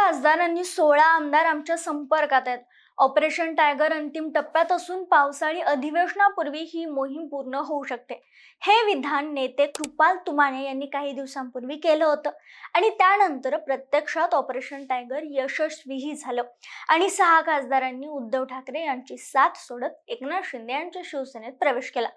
खासदारांनी 16 आमदार आमच्या संपर्कात आहेत. ऑपरेशन टायगर अंतिम टप्प्यात असून पावसाळी अधिवेशनापूर्वी ही मोहीम पूर्ण होऊ शकते. हे विधान नेते कृपाल तुमाने यांनी काही दिवसांपूर्वी केलं होतं आणि त्यानंतर प्रत्यक्षात ऑपरेशन टायगर यशस्वीही झालं आणि 6 खासदारांनी उद्धव ठाकरे यांची साथ सोडत एकनाथ शिंदे यांच्या शिवसेनेत प्रवेश केला.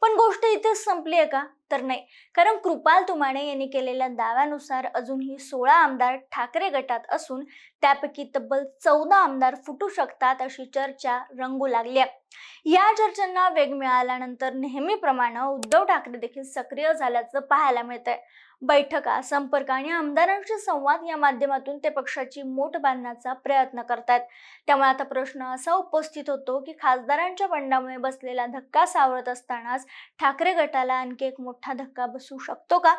पण गोष्ट इथेच संपली आहे का? तर नाही. कारण कृपाल तुमाने यांनी केलेल्या दाव्यानुसार अजूनही 16 आमदार ठाकरे गटात असून त्यापैकी तब्बल 14 आमदार फुटू शकतात अशी चर्चा रंगू लागली आहे. या चर्चांना वेग मिळाल्यानंतर नेहमीप्रमाणे उद्धव ठाकरे देखील सक्रिय झाल्याचं पाहायला मिळतंय. बैठका, संपर्क आणि आमदारांशी संवाद या माध्यमातून ते पक्षाची मोठ बांधण्याचा प्रयत्न करतात. त्यामुळे आता प्रश्न असा उपस्थित होतो की खासदारांच्या बंडामुळे बसलेला धक्का सावरत असतानाच ठाकरे गटाला आणखी एक मोठा धक्का बसू शकतो का?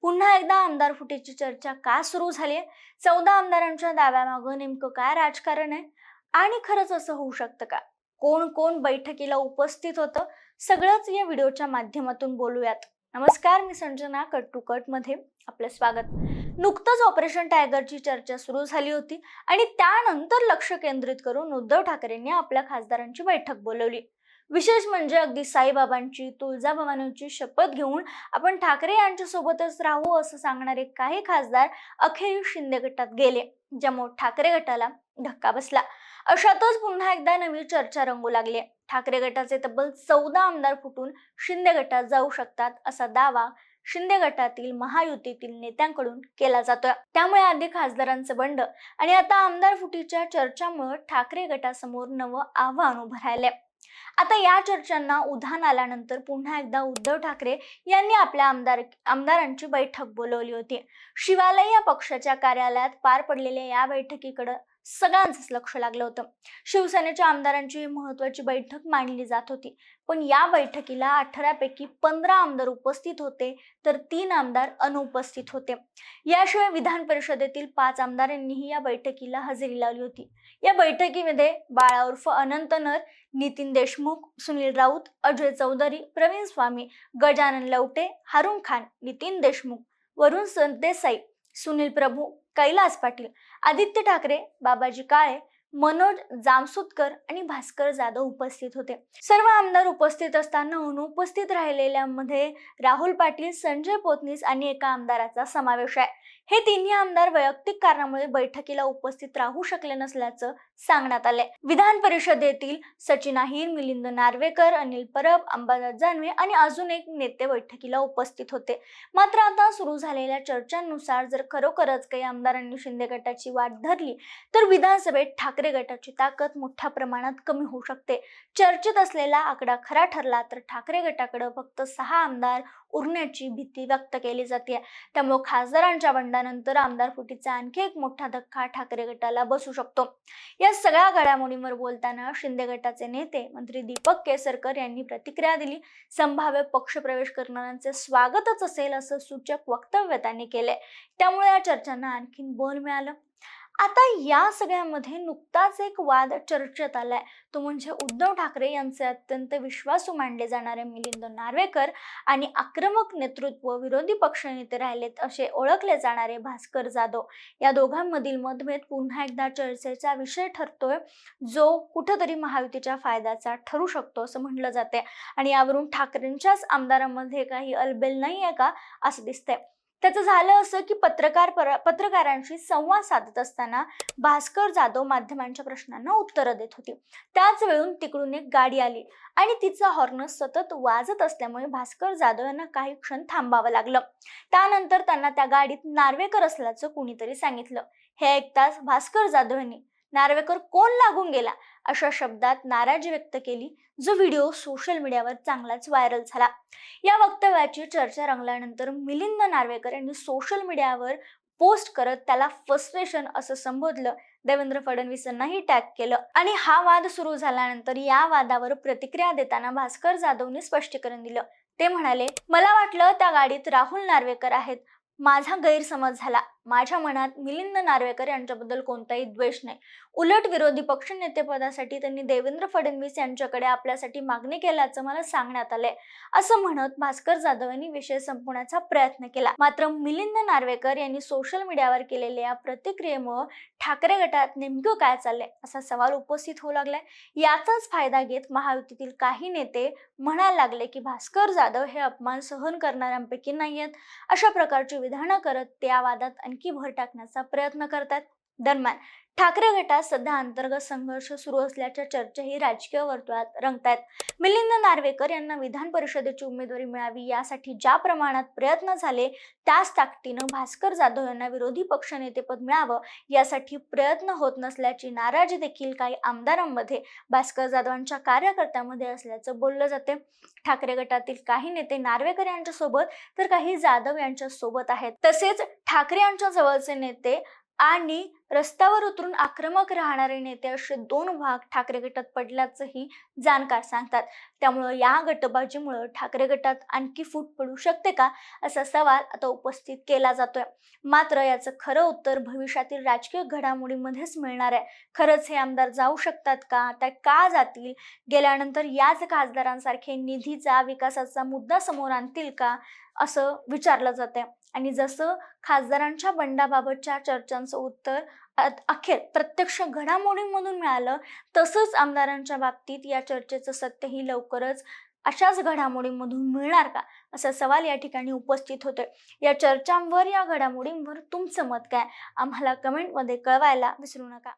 पुन्हा एकदा आमदार फुटीची चर्चा का सुरू झाली? 14 आमदारांच्या दाव्यामागं नेमकं काय राजकारण आहे आणि खरंच असं होऊ शकतं का? कोण कोण बैठकीला उपस्थित होतं, सगळंच या व्हिडिओच्या माध्यमातून बोलूयात. नमस्कार, मी संजना. कट टू कट मध्ये आपलं स्वागत. नुकतंच ऑपरेशन टायगरची चर्चा सुरू झाली होती आणि त्यानंतर लक्ष केंद्रित करून उद्धव ठाकरेंनी आपल्या खासदारांची बैठक बोलवली. विशेष म्हणजे अगदी साईबाबांची, तुळजाभवानीची शपथ घेऊन आपण ठाकरे यांच्या सोबतच राहू असं सांगणारे काही खासदार अखेर शिंदे गटात गेले, ज्यामुळे ठाकरे गटाला धक्का बसला. अशातच पुन्हा एकदा नवी चर्चा रंगू लागली. ठाकरे गटाचे तब्बल 14 आमदार फुटून शिंदे गटात जाऊ शकतात असा दावा शिंदे गटातील महायुतीतील नेत्यांकडून केला जातोय. त्यामुळे आधी खासदारांचं बंड आणि आता आमदार फुटीच्या चर्चामुळे ठाकरे गटासमोर नवं आव्हान उभं राहिलंय. आता या चर्चांना उधाण आल्यानंतर पुन्हा एकदा उद्धव ठाकरे यांनी आपल्या आमदारांची बैठक बोलवली होती. शिवालय या पक्षाच्या कार्यालयात पार पडलेल्या या बैठकीकडे सगळ्यांचंच लक्ष लागलं होतं. शिवसेनेच्या आमदारांची महत्वाची बैठक मांडली जात होती, पण या बैठकीला 18 पैकी 15 आमदार उपस्थित होते तर 3 आमदार अनुपस्थित होते. याशिवाय विधान परिषदेतील 5 आमदारांनीही या बैठकीला हजेरी लावली होती. या बैठकीमध्ये बाळा उर्फ अनंत नर, नितीन देशमुख, सुनील राऊत, अजय चौधरी, प्रवीण स्वामी, गजानन लवटे, हारून खान, नितीन देशमुख, वरुण सरदेसाई, सुनील प्रभू, कैलास पाटील, आदित्य ठाकरे, बाबाजी काळे, मनोज जामसुदकर आणि भास्कर जाधव उपस्थित होते. सर्व आमदार उपस्थित असताना अनुपस्थित राहिलेल्यांमध्ये राहुल पाटील, संजय पोतनीस आणि एका आमदाराचा समावेश आहे. हे तिन्ही आमदार वैयक्तिक कारणामुळे बैठकीला उपस्थित राहू शकले नसल्याचं सांगण्यात आले. विधान परिषदेतील सचिन अहिर, मिलिंद नार्वेकर, अनिल परब, अंबादास जानवे आणि अजून एक नेते बैठकीला उपस्थित होते. मात्र आता सुरू झालेल्या चर्चांनुसार जर खरोखरच काही आमदारांनी शिंदे गटाची वाट धरली तर विधानसभेत ठाकरे गटाची ताकद मोठ्या प्रमाणात कमी होऊ शकते. चर्चेत असलेला आकडा खरा ठरला तर ठाकरे गटाकडे फक्त 6 आमदार उरण्याची भीती व्यक्त केली जाते. त्यामुळे खासदारांच्या बंडानंतर आमदार फुटीचा आणखी एक मोठा धक्का ठाकरे गटाला बसू शकतो. या सगळ्या घडामोडींवर बोलताना शिंदे गटाचे नेते मंत्री दीपक केसरकर यांनी प्रतिक्रिया दिली. संभाव्य पक्षप्रवेश करणाऱ्यांचे स्वागतच असेल असं सूचक वक्तव्य त्यांनी केले. त्यामुळे या चर्चांना आणखीन बळ मिळालं. आता या सगळ्यामध्ये नुकताच एक वाद चर्चेत आलाय, तो म्हणजे उद्धव ठाकरे यांचे अत्यंत विश्वासू मानले जाणारे मिलिंद नार्वेकर आणि आक्रमक नेतृत्व विरोधी पक्षनेते राहिलेत असे ओळखले जाणारे भास्कर जाधव. या दोघांमधील मतभेद पुन्हा एकदा चर्चेचा विषय ठरतोय, जो कुठेतरी महायुतीच्या फायद्याचा ठरू शकतो असं म्हटलं जाते. आणि यावरून ठाकरेंच्याच आमदारांमध्ये काही अलबेल नाहीये का असं दिसतंय. त्याचं झालं असं की पत्रकारांशी संवाद साधत असताना भास्कर जाधव माध्यमांच्या प्रश्नांना उत्तरं देत होती. त्याच वेळून तिकडून एक गाडी आली आणि तिचा हॉर्न सतत वाजत असल्यामुळे भास्कर जाधव यांना काही क्षण थांबावं लागलं. त्यानंतर त्यांना त्या गाडीत नार्वेकर असल्याचं कुणीतरी सांगितलं. हे ऐकताच भास्कर जाधव यांनी नार्वेकर कोण लागून गेला अशा शब्दात नाराजी व्यक्त केली, जो व्हिडिओ सोशल मीडियावर चांगलाच व्हायरल झाला. या वक्तव्याची चर्चा रंगल्यानंतर मिलिंद नार्वेकर यांनी सोशल मीडियावर पोस्ट करत त्याला फ्रस्ट्रेशन असं संबोधलं. देवेंद्र फडणवीसांनाही टॅग केलं आणि हा वाद सुरू झाल्यानंतर या वादावर प्रतिक्रिया देताना भास्कर जाधवने स्पष्टीकरण दिलं. ते म्हणाले, मला वाटलं त्या गाडीत राहुल नार्वेकर आहेत. माझा गैरसमज झाला. माझ्या मनात मिलिंद नार्वेकर यांच्याबद्दल कोणताही द्वेष नाही. उलट विरोधी पक्षनेतेपदासाठी त्यांनी देवेंद्र फडणवीस यांच्याकडे आपल्यासाठी मागणी केल्याचं मला सांगण्यात आलंय, असं म्हणत भास्कर जाधव यांनी विषय संपवण्याचा प्रयत्न केला. मात्र मिलिंद नार्वेकर यांनी सोशल मीडियावर केलेल्या या प्रतिक्रियेमुळे ठाकरे गटात नेमकं काय चाललंय असा सवाल उपस्थित होऊ लागलाय. याचाच फायदा घेत महायुतीतील काही नेते म्हणायला लागले की भास्कर जाधव हे अपमान सहन करणाऱ्यांपैकी नाहीयेत. अशा प्रकारची विधानं करत ते या वादात आणखी भर टाकण्याचा प्रयत्न करतात. दरम्यान ठाकरे गटात सध्या अंतर्गत संघर्ष सुरू असल्याच्या चर्चाही राजकीय वर्तुळात रंगतायत. मिलिंद नार्वेकर यांना विधान परिषदेची उमेदवारी मिळावी यासाठी ज्या प्रमाणात प्रयत्न झाले, त्याच ताकदीनं भास्कर जाधव यांना विरोधी पक्षनेतेपद मिळावं यासाठी प्रयत्न होत नसल्याची नाराजी देखील काही आमदारांमध्ये, भास्कर जाधवांच्या कार्यकर्त्यांमध्ये असल्याचं बोललं जाते. ठाकरे गटातील काही नेते नार्वेकर यांच्या सोबत तर काही जाधव यांच्या सोबत आहेत. तसेच ठाकरे यांच्या जवळचे नेते आणि रस्त्यावर उतरून आक्रमक राहणारे नेते असे दोन भाग ठाकरे गटात पडल्याचंही जाणकार सांगतात. त्यामुळे या गटबाजीमुळे ठाकरे गटात आणखी फूट पडू शकते का, असा सवाल आता उपस्थित केला जातोय. मात्र याचं खरं उत्तर भविष्यातील राजकीय घडामोडीमध्येच मिळणार आहे. खरंच हे आमदार जाऊ शकतात का, त्या का जातील, गेल्यानंतर याच खासदारांसारखे निधीचा विकासाचा मुद्दा समोर आणतील का, असं विचारलं जाते. आणि जसं खासदारांच्या बंडाबाबतच्या चर्चांचं उत्तर अखेर प्रत्यक्ष घडामोडींमधून मिळालं, तसंच आमदारांच्या बाबतीत या चर्चेचं सत्यही लवकरच अशाच घडामोडींमधून मिळणार का, असा सवाल या ठिकाणी उपस्थित होतोय. या चर्चांवर, या घडामोडींवर तुमचं मत काय, आम्हाला कमेंटमध्ये कळवायला विसरू नका.